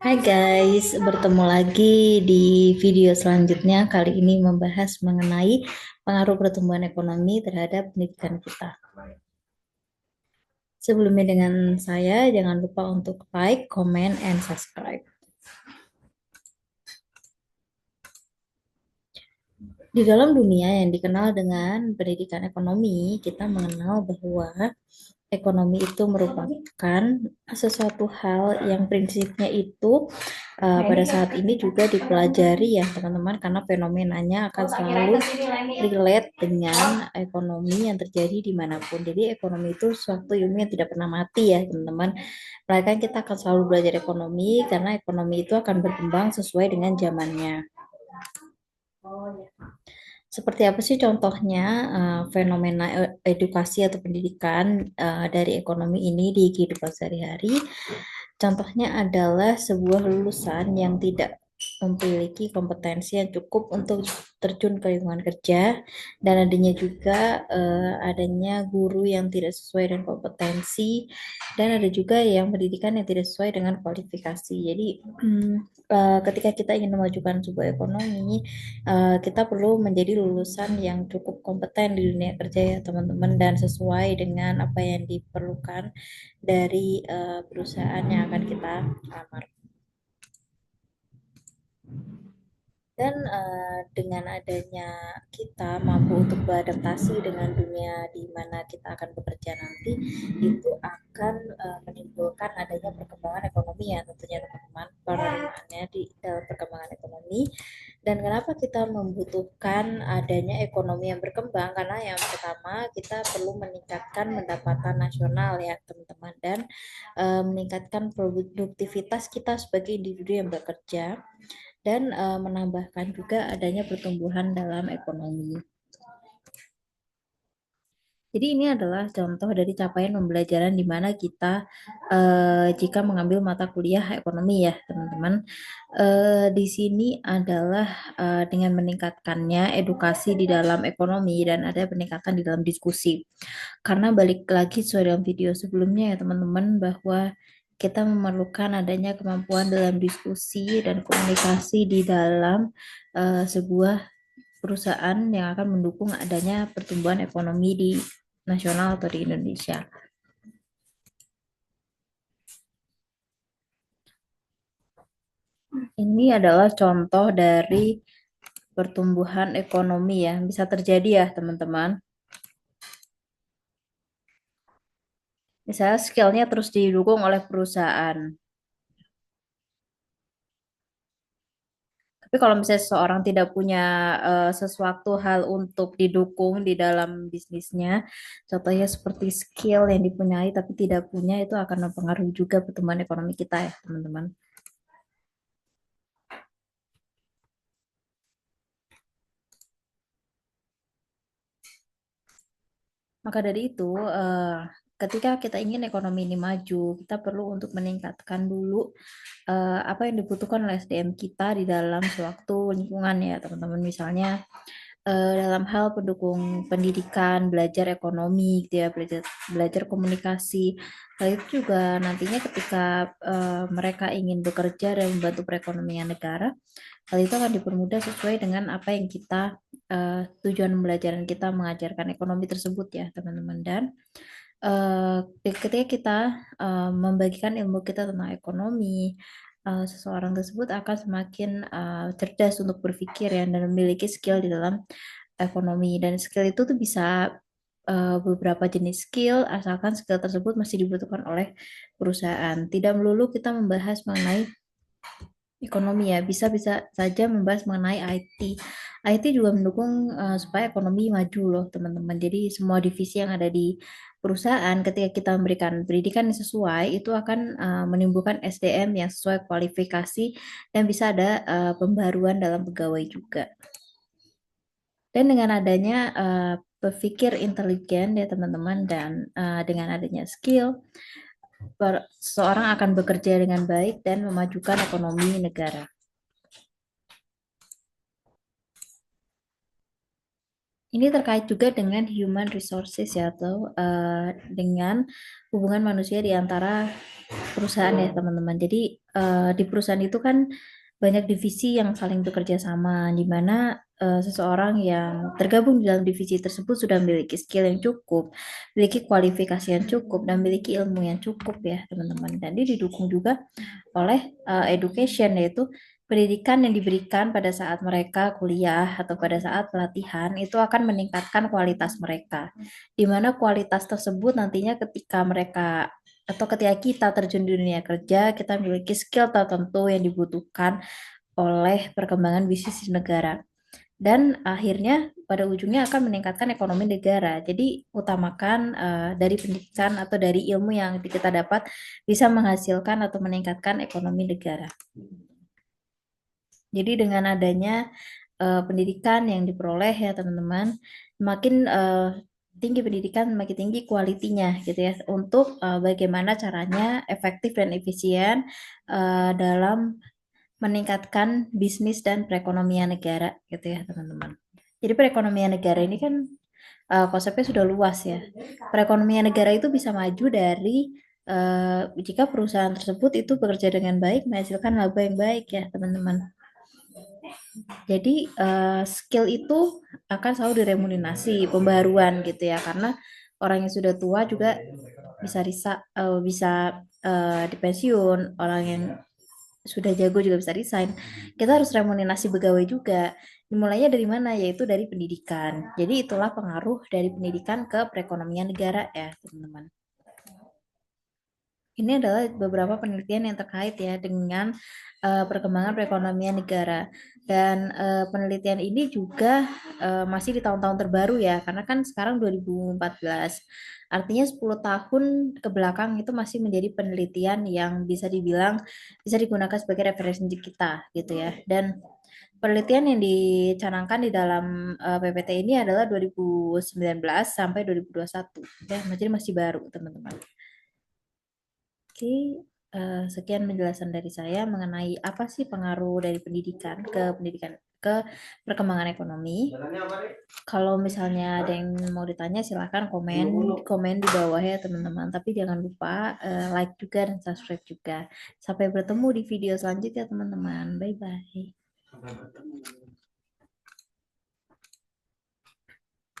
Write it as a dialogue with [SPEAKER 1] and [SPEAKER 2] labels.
[SPEAKER 1] Hai guys, bertemu lagi di video selanjutnya. Kali ini membahas mengenai pengaruh pertumbuhan ekonomi terhadap pendidikan kita. Sebelumnya dengan saya, jangan lupa untuk like, comment, and subscribe. Di dalam dunia yang dikenal dengan pendidikan ekonomi, kita mengenal bahwa ekonomi itu merupakan sesuatu hal yang prinsipnya itu pada saat ini juga dipelajari ya teman-teman, karena fenomenanya akan selalu relate dengan ekonomi yang terjadi dimanapun. Jadi ekonomi itu suatu ilmu yang tidak pernah mati ya teman-teman. Melainkan kita akan selalu belajar ekonomi karena ekonomi itu akan berkembang sesuai dengan zamannya. Seperti apa sih contohnya fenomena edukasi atau pendidikan dari ekonomi ini di kehidupan sehari-hari? Contohnya adalah sebuah lulusan yang tidak memiliki kompetensi yang cukup untuk terjun ke lingkungan kerja, dan adanya juga adanya guru yang tidak sesuai dengan kompetensi, dan ada juga yang pendidikan yang tidak sesuai dengan kualifikasi. Jadi ketika kita ingin memajukan sebuah ekonomi, kita perlu menjadi lulusan yang cukup kompeten di dunia kerja ya teman-teman, dan sesuai dengan apa yang diperlukan dari perusahaan yang akan kita lamar. Dan dengan adanya kita mampu untuk beradaptasi dengan dunia di mana kita akan bekerja nanti, itu akan menimbulkan adanya perkembangan ekonomi ya tentunya teman-teman, penerimaannya di dalam perkembangan ekonomi. Dan kenapa kita membutuhkan adanya ekonomi yang berkembang? Karena yang pertama kita perlu meningkatkan pendapatan nasional ya teman-teman, dan meningkatkan produktivitas kita sebagai individu yang bekerja, dan menambahkan juga adanya pertumbuhan dalam ekonomi. Jadi ini adalah contoh dari capaian pembelajaran di mana kita jika mengambil mata kuliah ekonomi ya teman-teman. Di sini adalah dengan meningkatkannya edukasi di dalam ekonomi dan ada peningkatan di dalam diskusi. Karena balik lagi sesuai dengan video sebelumnya ya teman-teman, bahwa kita memerlukan adanya kemampuan dalam diskusi dan komunikasi di dalam sebuah perusahaan yang akan mendukung adanya pertumbuhan ekonomi di nasional atau di Indonesia. Ini adalah contoh dari pertumbuhan ekonomi ya, bisa terjadi ya teman-teman. Misalnya skillnya terus didukung oleh perusahaan. Tapi kalau misalnya seseorang tidak punya sesuatu hal untuk didukung di dalam bisnisnya, contohnya seperti skill yang dipunyai tapi tidak punya, itu akan mempengaruhi juga pertumbuhan ekonomi kita ya teman-teman. Maka dari itu, ketika kita ingin ekonomi ini maju, kita perlu untuk meningkatkan dulu apa yang dibutuhkan oleh SDM kita di dalam suatu lingkungan ya teman-teman. Misalnya dalam hal pendukung pendidikan, belajar ekonomi gitu ya, belajar belajar komunikasi. Hal itu juga nantinya ketika mereka ingin bekerja dan membantu perekonomian negara, hal itu akan dipermudah sesuai dengan apa yang kita tujuan pembelajaran kita mengajarkan ekonomi tersebut ya teman-teman. Dan ketika kita membagikan ilmu kita tentang ekonomi, seseorang tersebut akan semakin cerdas untuk berpikir ya, dan memiliki skill di dalam ekonomi. Dan skill itu tuh bisa beberapa jenis skill, asalkan skill tersebut masih dibutuhkan oleh perusahaan. Tidak melulu kita membahas mengenai ekonomi ya, bisa-bisa saja membahas mengenai IT. IT juga mendukung supaya ekonomi maju loh teman-teman. Jadi semua divisi yang ada di perusahaan, ketika kita memberikan pendidikan yang sesuai, itu akan menimbulkan SDM yang sesuai kualifikasi, dan bisa ada pembaruan dalam pegawai juga. Dan dengan adanya berpikir intelijen ya teman-teman, dan dengan adanya skill, seseorang akan bekerja dengan baik dan memajukan ekonomi negara. Ini terkait juga dengan human resources ya, atau dengan hubungan manusia di antara perusahaan ya teman-teman. Jadi di perusahaan itu kan banyak divisi yang saling bekerja sama, di mana seseorang yang tergabung di dalam divisi tersebut sudah memiliki skill yang cukup, memiliki kualifikasi yang cukup, dan memiliki ilmu yang cukup ya teman-teman. Dan dia didukung juga oleh education, yaitu pendidikan yang diberikan pada saat mereka kuliah atau pada saat pelatihan itu akan meningkatkan kualitas mereka. Di mana kualitas tersebut nantinya ketika mereka atau ketika kita terjun di dunia kerja, kita memiliki skill tertentu yang dibutuhkan oleh perkembangan bisnis di negara. Dan akhirnya pada ujungnya akan meningkatkan ekonomi negara. Jadi utamakan dari pendidikan atau dari ilmu yang kita dapat bisa menghasilkan atau meningkatkan ekonomi negara. Jadi dengan adanya pendidikan yang diperoleh ya teman-teman, makin tinggi pendidikan, makin tinggi kualitinya gitu ya, untuk bagaimana caranya efektif dan efisien dalam meningkatkan bisnis dan perekonomian negara gitu ya teman-teman. Jadi perekonomian negara ini kan konsepnya sudah luas ya. Perekonomian negara itu bisa maju dari jika perusahaan tersebut itu bekerja dengan baik, menghasilkan laba yang baik ya teman-teman. Jadi skill itu akan selalu diremunerasi, pembaruan gitu ya, karena orang yang sudah tua juga bisa dipensiun, orang yang sudah jago juga bisa resign. Kita harus remunerasi pegawai juga. Dimulainya dari mana? Yaitu dari pendidikan. Jadi itulah pengaruh dari pendidikan ke perekonomian negara ya, teman-teman. Ini adalah beberapa penelitian yang terkait ya dengan perkembangan perekonomian negara. Dan penelitian ini juga masih di tahun-tahun terbaru ya, karena kan sekarang 2014. Artinya 10 tahun ke belakang itu masih menjadi penelitian yang bisa dibilang bisa digunakan sebagai referensi kita gitu ya. Dan penelitian yang dicanangkan di dalam PPT ini adalah 2019 sampai 2021 ya, jadi masih baru teman-teman. Oke, sekian penjelasan dari saya mengenai apa sih pengaruh dari pendidikan ke perkembangan ekonomi. Kalau misalnya ada yang mau ditanya silahkan komen komen di bawah ya teman-teman. Tapi jangan lupa like juga dan subscribe juga. Sampai bertemu di video selanjutnya teman-teman. Bye bye.